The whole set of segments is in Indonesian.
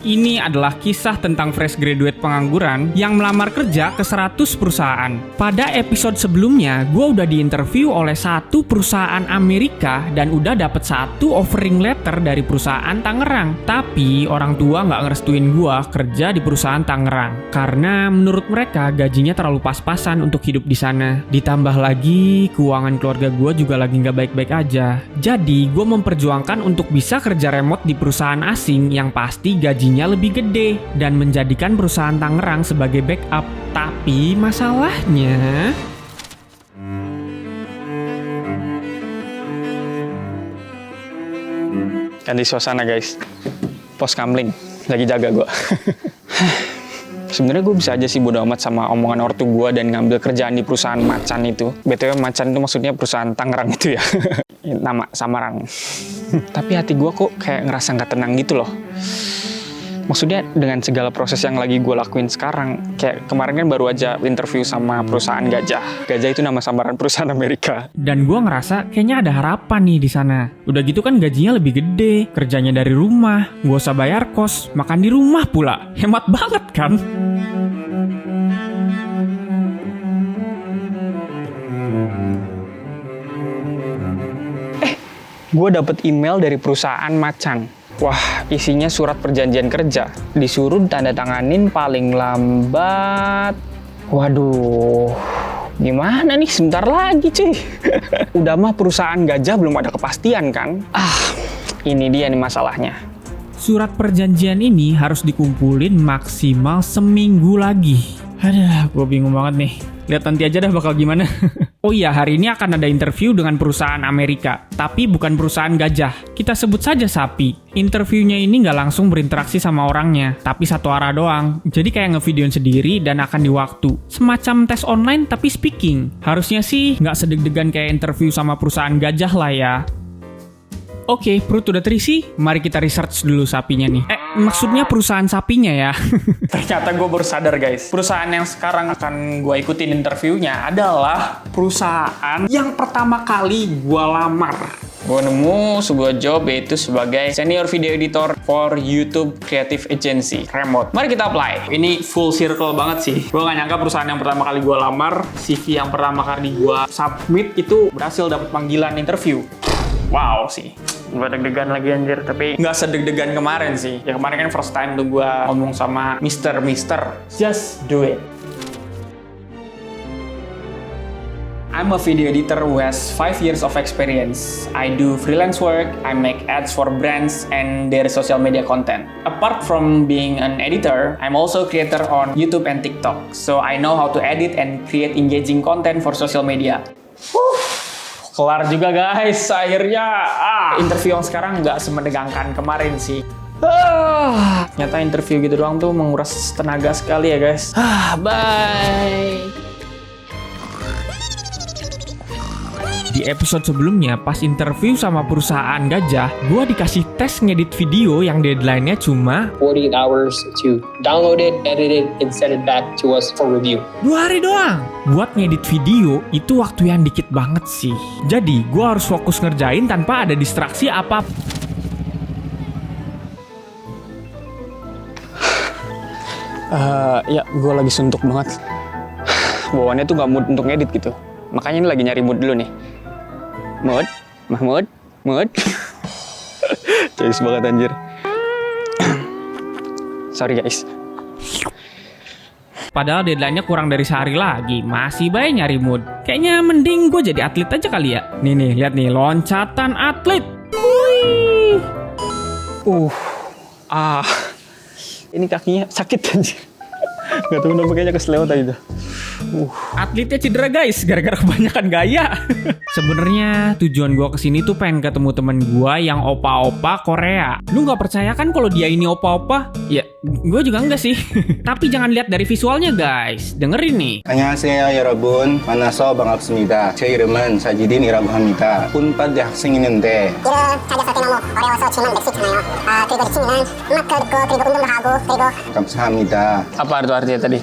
Ini adalah kisah tentang fresh graduate pengangguran yang melamar kerja ke 100 perusahaan. Pada episode sebelumnya, gue udah diinterview oleh satu perusahaan Amerika dan udah dapet satu offering letter dari perusahaan Tangerang. Tapi orang tua nggak ngerestuin gue kerja di perusahaan Tangerang karena menurut mereka gajinya terlalu pas-pasan untuk hidup di sana. Ditambah lagi keuangan keluarga gue juga lagi nggak baik-baik aja. Jadi gue memperjuangkan untuk bisa kerja remote di perusahaan asing yang pasti gajinya lebih gede dan menjadikan perusahaan Tangerang sebagai backup. Tapi masalahnya ganti suasana guys, pos kamling lagi jaga gue. Sebenarnya gue bisa aja sih bodo amat sama omongan ortu gue dan ngambil kerjaan di perusahaan Macan itu. BTW Macan itu maksudnya perusahaan Tangerang itu ya. Nama samaran. Tapi hati gue kok kayak ngerasa nggak tenang gitu loh. Maksudnya dengan segala proses yang lagi gue lakuin sekarang, kayak kemarin kan baru aja interview sama perusahaan Gajah. Gajah itu nama samaran perusahaan Amerika. dan gue ngerasa kayaknya ada harapan nih di sana. Udah gitu kan gajinya lebih gede, kerjanya dari rumah, gak usah bayar kos, makan di rumah pula. Hemat banget kan? Gue dapet email dari perusahaan Macan. Wah, isinya surat perjanjian kerja. Disuruh tanda tanganin paling lambat. Waduh, gimana nih? Sebentar lagi cuy. Udah mah perusahaan Gajah belum ada kepastian kan? Ini dia nih masalahnya. Surat perjanjian ini harus dikumpulin maksimal seminggu lagi. Aduh, gue bingung banget nih. Lihat nanti aja dah bakal gimana. Oh iya, hari ini akan ada interview dengan perusahaan Amerika. Tapi bukan perusahaan Gajah. Kita sebut saja Sapi. Interviewnya ini nggak langsung berinteraksi sama orangnya. Tapi satu arah doang. Jadi kayak ngevideoin sendiri dan akan di waktu. Semacam tes online tapi speaking. Harusnya sih nggak sedeg-degan kayak interview sama perusahaan Gajah lah ya. Oke, perut udah terisi, mari kita research dulu sapinya nih. Maksudnya perusahaan sapinya ya. Ternyata gue baru sadar guys, perusahaan yang sekarang akan gue ikutin interviewnya adalah perusahaan yang pertama kali gue lamar. Gue nemu sebuah job yaitu sebagai senior video editor for YouTube Creative Agency remote. Mari kita apply. Ini full circle banget sih. Gue gak nyangka perusahaan yang pertama kali gue lamar, CV yang pertama kali gue submit itu berhasil dapat panggilan interview. Wow sih, gue deg-degan lagi anjir, tapi nggak sedeg-degan kemarin sih. Ya kemarin kan first time tuh gue ngomong sama Mister, just do it. I'm a video editor who has 5 years of experience. I do freelance work, I make ads for brands and their social media content. Apart from being an editor, I'm also a creator on YouTube and TikTok. So I know how to edit and create engaging content for social media. Kelar juga guys, akhirnya interview yang sekarang nggak semendegangkan kemarin sih. Ternyata interview gitu doang tuh menguras tenaga sekali ya guys. Bye. Di episode sebelumnya, pas interview sama perusahaan Gajah, gue dikasih tes ngedit video yang deadline-nya cuma 48 hours to download it, edit it, and send it back to us for review. 2 hari doang. Buat ngedit video, itu waktu yang dikit banget sih. Jadi, gue harus fokus ngerjain tanpa ada distraksi apa. Ya, gue lagi suntuk banget. Bawaannya tuh gak mood untuk ngedit gitu. Makanya ini lagi nyari mood dulu nih. Mood. Ceris banget anjir. Sorry guys. Padahal deadline-nya kurang dari sehari lagi, masih baik nyari mood. Kayaknya mending gue jadi atlet aja kali ya. Nih, lihat nih, loncatan atlet. Wih. Ini kakinya sakit anjir. Gak tau kenapa kayaknya keselewat tadi tuh. Atletnya cedera guys, gara-gara kebanyakan gaya. Sebenarnya tujuan gue kesini tuh pengen ketemu temen gue yang opa-opa Korea. Lu nggak percaya kan kalau dia ini opa-opa? Ya, gue juga enggak sih. Tapi jangan lihat dari visualnya guys, dengerin nih. 안녕하세요 여러분 만나서 반갑습니다. 제 이름은 사지딘이라고 합니다. 운빨대 학생이는데 일은 자기 어설때 너무 어려워서 질문 낼 수 있잖아요. 그리고 취미는 음악도 듣고 그리고 운동도 하고 그리고 감사합니다. Apa itu artinya tadi?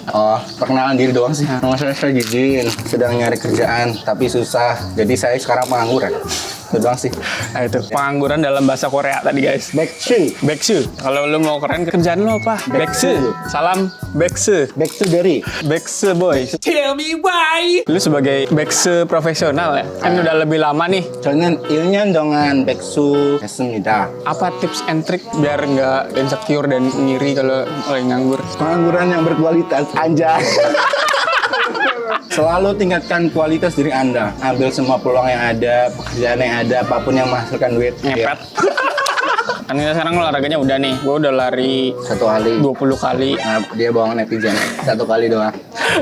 Perkenalan diri doang sih. Nama saya Sajidin, sedang nyari kerjaan tapi susah. Jadi saya sekarang pengangguran. Itu doang sih. Nah itu pengangguran dalam bahasa Korea tadi guys. Beksu. Beksu. Kalau lu mau keren kerjaan lu apa? Beksu. Salam Beksu. Beksu dari. Beksu boy. Tell me why. Lu sebagai Beksu profesional ya. Kan udah lebih lama nih. 저는 1년 동안 백수 했습니다. Apa tips and trick biar nggak insecure dan ngiri kalau lagi nganggur? Pengangguran yang berkualitas, anjay. Selalu tingkatkan kualitas diri Anda. Ambil semua peluang yang ada, pekerjaan yang ada, apapun yang menghasilkan duit. Ngepet. Kan kita sekarang olahraganya udah nih. Gue udah lari 1 kali. 20 kali. Nah, dia bohong netizen. 1 kali doang.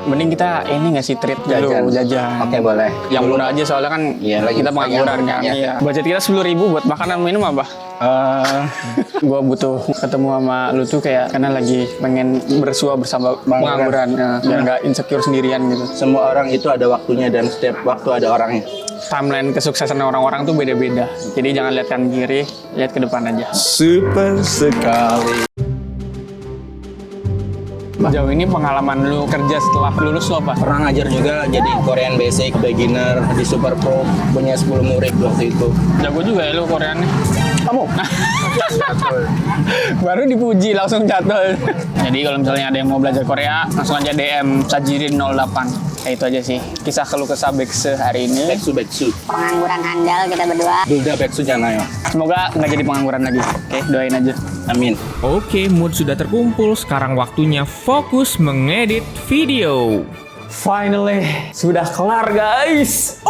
Mending kita ini nggak sih treat dulu jajan. Oke, boleh. Yang murah aja soalnya kan Iya, lagi kita pengangguran kan. iya. Iya. Budget kita 10.000 buat makanan minum apa? Gue butuh ketemu sama lu tuh kayak karena lagi pengen bersua bersama pengangguran ya, biar nggak insecure sendirian gitu. Semua orang itu ada waktunya dan setiap waktu ada orangnya. Timeline kesuksesan orang-orang tuh beda-beda. Jadi jangan lihat kan kiri, lihat ke depan aja. Super sekali. Jauh ini pengalaman lu kerja setelah lulus lu apa? Pernah ngajar juga jadi Korean Basic, Beginner, di Super Pro, punya 10 murid waktu itu. Jago juga ya lu Koreannya. Kamu? Baru dipuji langsung catul. Jadi kalau misalnya ada yang mau belajar Korea, langsung aja DM Sajirin 08. Itu aja sih kisah keluh kesah Beksu hari ini. Beksu. Pengangguran handal kita berdua. Dulda Beksu Janayo. Semoga nggak jadi pengangguran lagi. Oke, doain aja. Amin. Oke, mood sudah terkumpul. Sekarang waktunya fokus mengedit video. Finally, sudah kelar guys.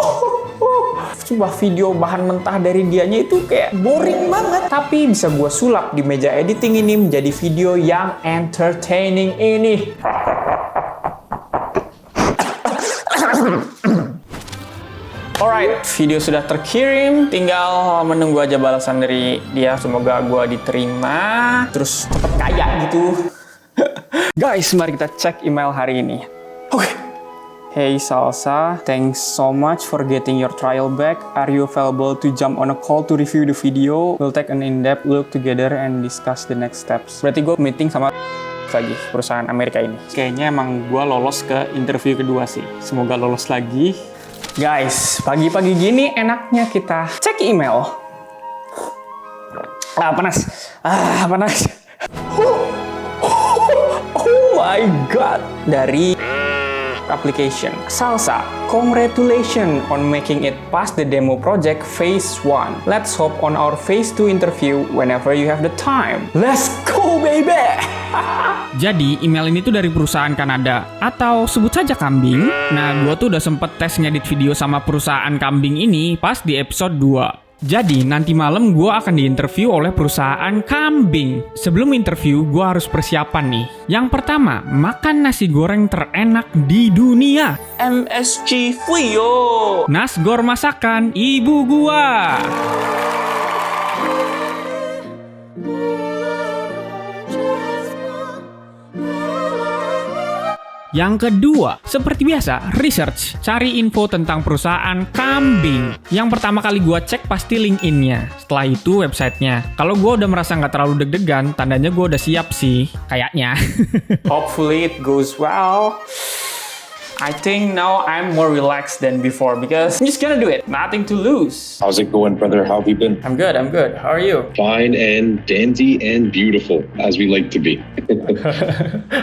Coba video bahan mentah dari dianya itu kayak boring banget. Tapi bisa gue sulap di meja editing ini menjadi video yang entertaining ini. Alright, video sudah terkirim. Tinggal menunggu aja balasan dari dia. Semoga gue diterima. Terus cepet kaya gitu. Guys, mari kita cek email hari ini. Oke. Hey Salsa, thanks so much for getting your trial back. Are you available to jump on a call to review the video? We'll take an in-depth look together and discuss the next steps. Berarti gue meeting sama lagi perusahaan Amerika ini. Kayaknya emang gue lolos ke interview kedua sih. Semoga lolos lagi. Guys, pagi-pagi gini enaknya kita cek email. Panas. Panas. Oh my god. Dari application Salsa, congratulations on making it past the demo project phase 1. Let's hope on our phase 2 interview whenever you have the time. Let's go baby. Jadi email ini tuh dari perusahaan Kanada atau sebut saja Kambing. Nah, gue tuh udah sempet tes ngedit video sama perusahaan Kambing ini pas di episode 2. Jadi nanti malam gue akan diinterview oleh perusahaan Kambing. Sebelum interview gue harus persiapan nih. Yang pertama, makan nasi goreng terenak di dunia. MSG Frio. Nasgor masakan ibu gua. Yang kedua, seperti biasa, research, cari info tentang perusahaan Kambing. Yang pertama kali gue cek pasti LinkedIn-nya. Setelah itu websitenya. Kalau gue udah merasa nggak terlalu deg-degan, tandanya gue udah siap sih, kayaknya. Hopefully it goes well. I think now I'm more relaxed than before because I'm just gonna do it. Nothing to lose. How's it going, brother? How have you been? I'm good. How are you? Fine and dandy and beautiful, as we like to be.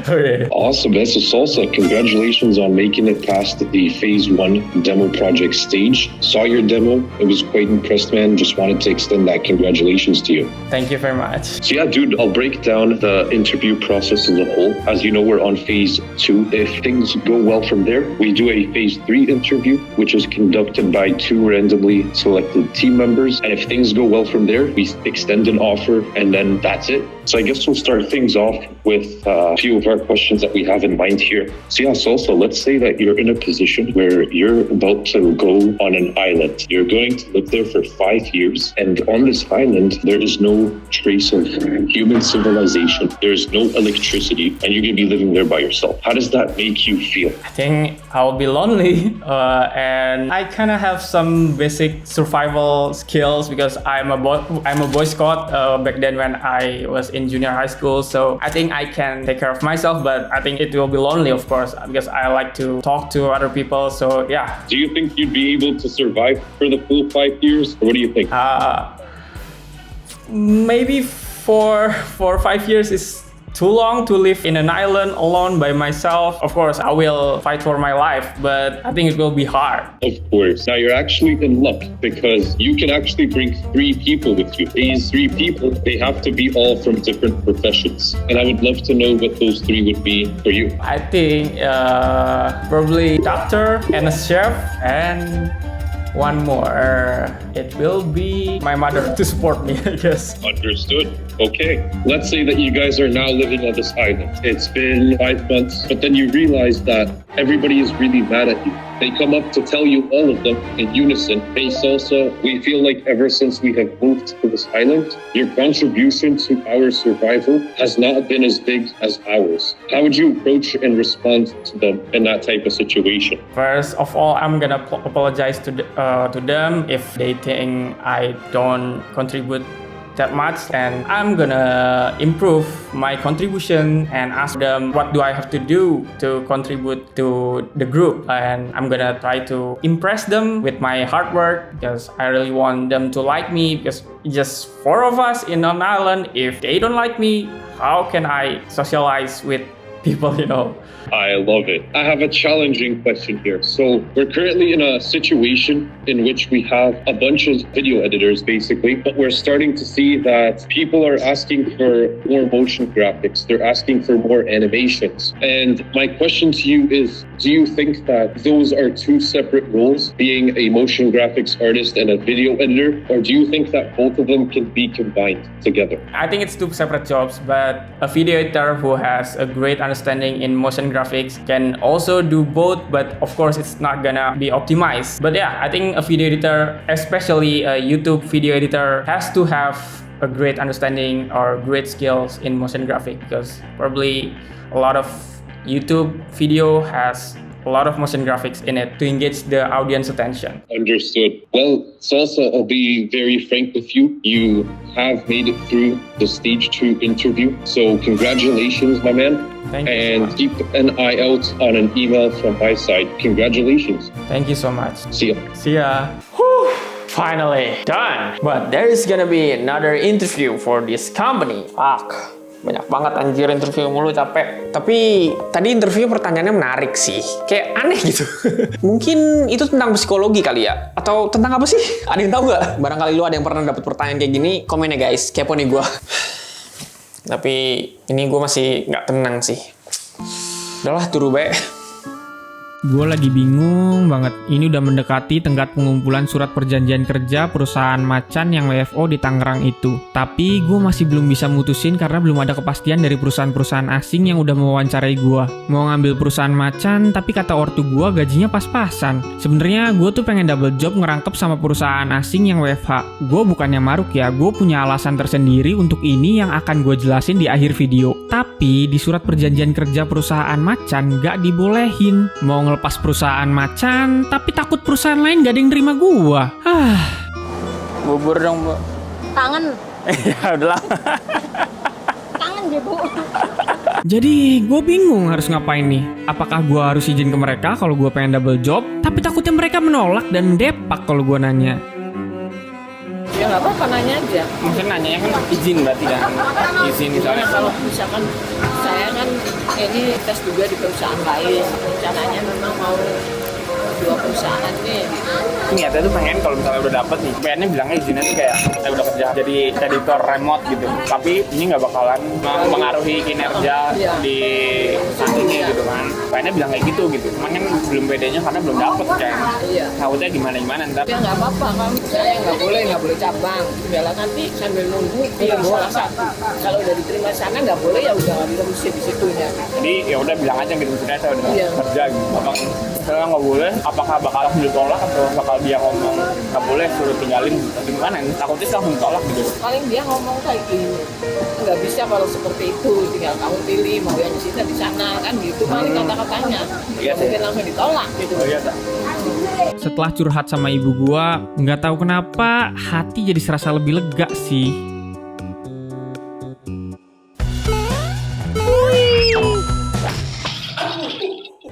Okay. Awesome. That's a salsa. Congratulations on making it past the phase 1 demo project stage. Saw your demo. It was quite impressed, man. Just wanted to extend that congratulations to you. Thank you very much. So yeah, dude, I'll break down the interview process as a whole. As you know, we're on phase 2. If things go well from there, we do a phase 3 interview, which is conducted by 2 randomly selected team members. And if things go well from there, we extend an offer, and then that's it. So I guess we'll start things off with a few of our questions that we have in mind here. So yeah, Salsa, let's say that you're in a position where you're about to go on an island. You're going to live there for 5 years, and on this island, there is no trace of human civilization. There's no electricity, and you're going to be living there by yourself. How does that make you feel? I think think I'll be lonely, and I kind of have some basic survival skills because I'm a Boy Scout back then when I was in junior high school. So I think I can take care of myself, but I think it will be lonely, of course, because I like to talk to other people. So yeah. Do you think you'd be able to survive for the full 5 years? Or what do you think? Maybe for 5 years is too long to live in an island alone by myself. Of course, I will fight for my life, but I think it will be hard. Of course. Now you're actually in luck because you can actually bring 3 people with you. These 3 people, they have to be all from different professions. And I would love to know what those 3 would be for you. I think probably doctor and a chef and one more. It will be my mother to support me, I guess. Understood. Okay. Let's say that you guys are now living on this island. It's been 5 months, but then you realize that everybody is really mad at you. They come up to tell you, all of them in unison, "Hey Salsa, we feel like ever since we have moved to this island, your contribution to our survival has not been as big as ours." How would you approach and respond to them in that type of situation? First of all, I'm gonna apologize to them if they think I don't contribute that much, and I'm gonna improve my contribution and ask them what do I have to do to contribute to the group, and I'm gonna try to impress them with my hard work because I really want them to like me, because just 4 of us in an island. If they don't like me, how can I socialize with people, you know? I love it. I have a challenging question here. So we're currently in a situation in which we have a bunch of video editors basically, but we're starting to see that people are asking for more motion graphics. They're asking for more animations. And my question to you is, do you think that those are 2 separate roles, being a motion graphics artist and a video editor? Or do you think that both of them can be combined together? I think it's 2 separate jobs, but a video editor who has a great understanding in motion graphics can also do both, but of course it's not gonna be optimized. But yeah, I think a video editor, especially a YouTube video editor, has to have a great understanding or great skills in motion graphics, because probably a lot of YouTube video has a lot of motion graphics in it to engage the audience attention. Understood. Well, Salsa, I'll be very frank with you. You have made it through the stage 2 interview. So congratulations, my man. Thank you so And much. keep an eye out on an email from my side. Congratulations. Thank you so much. See ya. See ya. Whew, finally done. But there is gonna be another interview for this company. Fuck. Banyak banget anjir interview mulu, capek. Tapi tadi interview pertanyaannya menarik sih. Kayak aneh gitu. Mungkin itu tentang psikologi kali ya? Atau tentang apa sih? Ada yang tahu nggak? Barangkali lu ada yang pernah dapet pertanyaan kayak gini, komen ya guys. Kepo nih gue. Tapi ini gue masih nggak tenang sih. Udahlah, turu baik. Gue lagi bingung banget. Ini udah mendekati tenggat pengumpulan surat perjanjian kerja perusahaan macan yang WFO di Tangerang itu. Tapi gue masih belum bisa mutusin karena belum ada kepastian dari perusahaan-perusahaan asing yang udah mewawancarai gue. Mau ngambil perusahaan macan, tapi kata ortu gue gajinya pas-pasan. Sebenarnya gue tuh pengen double job ngerangkep sama perusahaan asing yang WFH. Gue bukannya maruk ya, gue punya alasan tersendiri untuk ini yang akan gue jelasin di akhir video. Tapi di surat perjanjian kerja perusahaan macan gak dibolehin. Mau ngelepas perusahaan macan, tapi takut perusahaan lain gak ada yang terima gua. Bubur dong, Bu. Kangen. Ya udahlah. Kangen ya, Bu. Jadi gue bingung harus ngapain nih. Apakah gue harus izin ke mereka kalau gue pengen double job, tapi takutnya mereka menolak dan depak kalau gue nanya. Ya nggak apa-apa, nanya aja. Mungkin nanyanya kan izin berarti kan. Izin misalnya. Kalau misalkan saya kan ini tes juga di perusahaan lain. Rencananya memang mau 2 perusahaan nih. Niatnya tuh pengen kalau misalnya udah dapet nih, pengennya bilangnya izinnya tuh kayak saya udah kerja jadi editor remote gitu. Tapi ini nggak bakalan mempengaruhi kinerja di saat ini gitu kan. Pengennya bilang kayak gitu. Cuman kan belum bedanya karena belum dapet kan. Iya. Takutnya gimana ntar. Ya nggak apa-apa kan. Saya nggak boleh cabang. Biarlah nanti sambil nunggu yang salah satu. Kalau udah diterima sana nggak boleh, ya udah mesti di situnya. Jadi ya udah bilang aja gitu, maksudnya saya udah Iya. kerja gitu. Apa misalnya nggak boleh, apakah bakal langsung ditolak atau bakal dia ngomong nggak boleh suruh tinggalin atau gimana? Takutnya sih langsung ditolak gitu. Paling dia ngomong kayak gini, nggak bisa kalau seperti itu, tinggal kamu pilih mau yang di sini di sana kan gitu paling kata-katanya. Iya sih. Mungkin langsung ditolak gitu. Oh iya, tak. Setelah curhat sama ibu gua, nggak tahu kenapa hati jadi serasa lebih lega sih.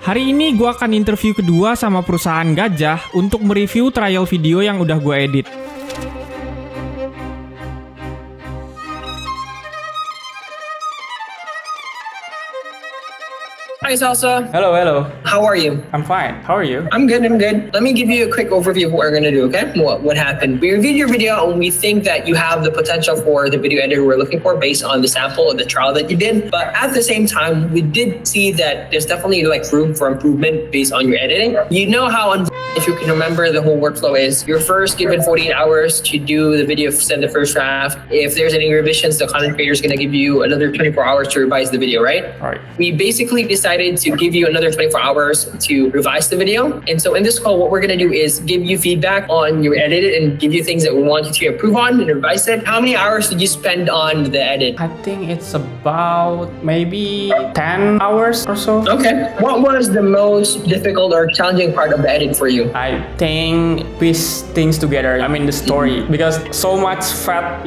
Hari ini gua akan interview kedua sama perusahaan Gajah untuk mereview trial video yang udah gua edit. Hi, Salsa. Hello, hello. How are you? I'm fine. How are you? I'm good. Let me give you a quick overview of what we're going to do, okay? What happened. We reviewed your video and we think that you have the potential for the video editor we're looking for based on the sample of the trial that you did. But at the same time, we did see that there's definitely like room for improvement based on your editing. You know how if you can remember the whole workflow is, you're first given 48 hours to do the video, send the first draft. If there's any revisions, the content creator is going to give you another 24 hours to revise the video, right? All right. We basically decided to give you another 24 hours to revise the video. And so in this call, what we're going to do is give you feedback on your edit and give you things that we want you to improve on and revise it. How many hours did you spend on the edit? I think it's about maybe 10 hours or so. Okay. What was the most difficult or challenging part of the edit for you? I think piece things together. I mean the story, because so much fat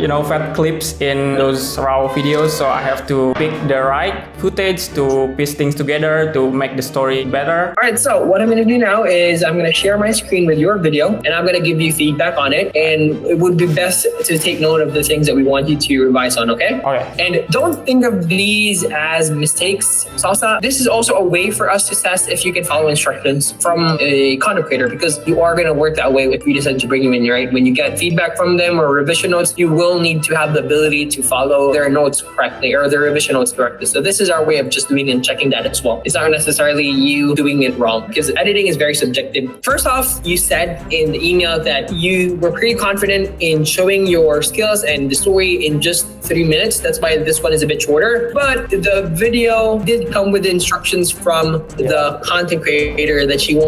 clips in those raw videos. So I have to pick the right footage to piece things together to make the story better. All right, so what I'm going to do now is I'm going to share my screen with your video and I'm going to give you feedback on it. And it would be best to take note of the things that we want you to revise on, okay? Okay. And don't think of these as mistakes, Salsa. This is also a way for us to test if you can follow instructions from a content creator, because you are going to work that way if we decide to bring you in, right? When you get feedback from them or revision notes, you will need to have the ability to follow their notes correctly or their revision notes correctly. So this is our way of just doing and checking that as well. It's not necessarily you doing it wrong, because editing is very subjective. First off, you said in the email that you were pretty confident in showing your skills and the story in just 3 minutes. That's why this one is a bit shorter. But the video did come with instructions from the content creator that she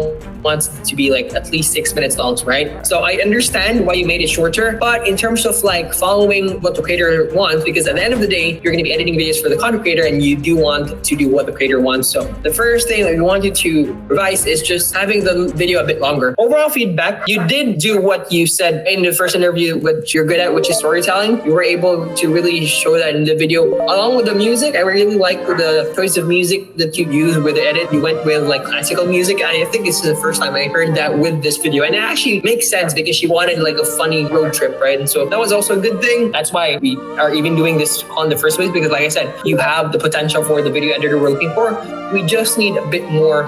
wants to be like at least 6 minutes long, right? So I understand why you made it shorter, but in terms of like following what the creator wants, because at the end of the day, you're going to be editing videos for the content creator and you do want to do what the creator wants. So the first thing that we want you to revise is just having the video a bit longer. Overall feedback, you did do what you said in the first interview, what you're good at, which is storytelling. You were able to really show that in the video. Along with the music, I really like the choice of music that you used with the edit. You went with like classical music. I think this is the first time I heard that with this video. And it actually makes sense because she wanted like a funny road trip, right? And so that was also a good thing. That's why we are even doing this on the first place, because like I said, you have the potential for the video editor we're looking for. We just need a bit more,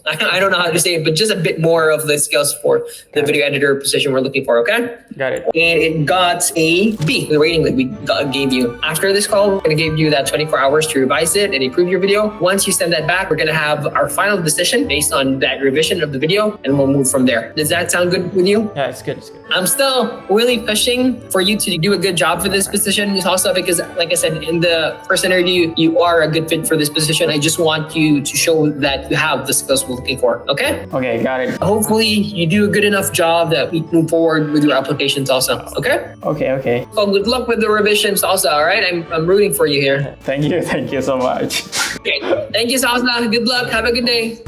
I don't know how to say it, but just a bit more of the skills for the video editor position we're looking for, okay? Got it. And it got a B, the rating that we gave you. After this call, we're going to give you that 24 hours to revise it and improve your video. Once you send that back, we're going to have our final decision based on that revision of the video, and we'll move from there. Does that sound good with you? Yeah, it's good. It's good. I'm still really pushing for you to do a good job for this position, also because, like I said, in the first interview, you are a good fit for this position. I just want you to show that you have the skills we're looking for, okay? Okay, got it. Hopefully, you do a good enough job that we move forward with your applications also, okay? Okay. So good luck with the revisions also, all right? I'm rooting for you here. Thank you so much. Okay. Thank you, Salsa. Good luck. Have a good day.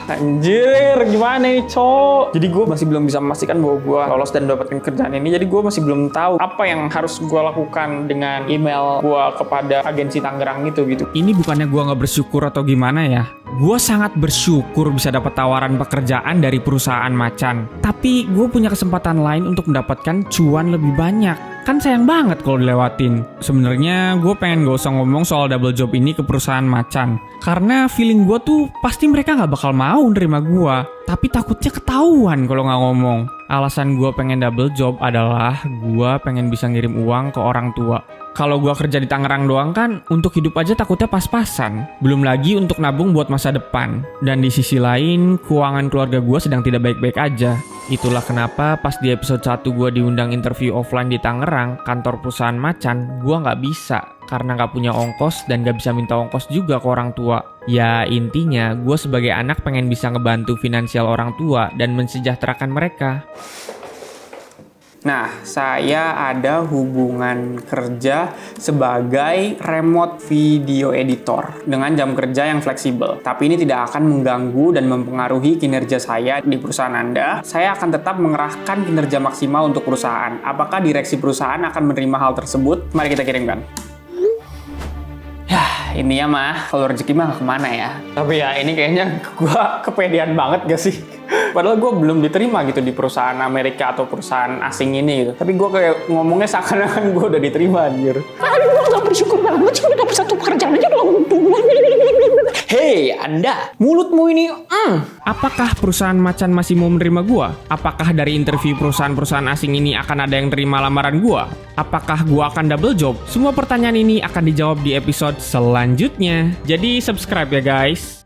Anjir, gimana nih, Cok? Jadi gue masih belum bisa memastikan bahwa gue lolos dan mendapatkan kerjaan ini. Jadi gue masih belum tahu apa yang harus gue lakukan dengan email gue kepada agensi Tangerang itu gitu. Ini bukannya gue nggak bersyukur atau gimana ya. Gue sangat bersyukur bisa dapat tawaran pekerjaan dari perusahaan macan. Tapi gue punya kesempatan lain untuk mendapatkan cuan lebih banyak. Kan sayang banget kalau dilewatin. Sebenarnya gue pengen gak usah ngomong soal double job ini ke perusahaan macan. Karena feeling gue tuh pasti mereka gak bakal mau nerima gue. Tapi takutnya ketahuan kalau gak ngomong. Alasan gue pengen double job adalah gue pengen bisa ngirim uang ke orang tua. Kalau gue kerja di Tangerang doang kan, untuk hidup aja takutnya pas-pasan. Belum lagi untuk nabung buat masa depan. Dan di sisi lain, keuangan keluarga gue sedang tidak baik-baik aja. Itulah kenapa pas di episode 1 gue diundang interview offline di Tangerang, kantor perusahaan macan, gue nggak bisa. karena nggak punya ongkos dan nggak bisa minta ongkos juga ke orang tua. Ya intinya gue sebagai anak pengen bisa ngebantu finansial orang tua dan mensejahterakan mereka. Nah, saya ada hubungan kerja sebagai remote video editor dengan jam kerja yang fleksibel. Tapi ini tidak akan mengganggu dan mempengaruhi kinerja saya di perusahaan Anda. Saya akan tetap mengerahkan kinerja maksimal untuk perusahaan. Apakah direksi perusahaan akan menerima hal tersebut? Mari kita kirimkan. Yah, ini ya mah, kalau rezeki mah kemana ya? Tapi ya ini kayaknya gua kepedean banget gak sih? Padahal gue belum diterima gitu di perusahaan Amerika atau perusahaan asing ini gitu. Tapi gue kayak ngomongnya seakan-akan gue udah diterima anjir. Aduh, gue gak bersyukur banget sih udah dapet satu pekerjaan aja doang. Hei, Anda, mulutmu ini Apakah perusahaan macan masih mau menerima gua? Apakah dari interview perusahaan-perusahaan asing ini akan ada yang terima lamaran gua? Apakah gua akan double job? Semua pertanyaan ini akan dijawab di episode selanjutnya. Jadi subscribe ya guys.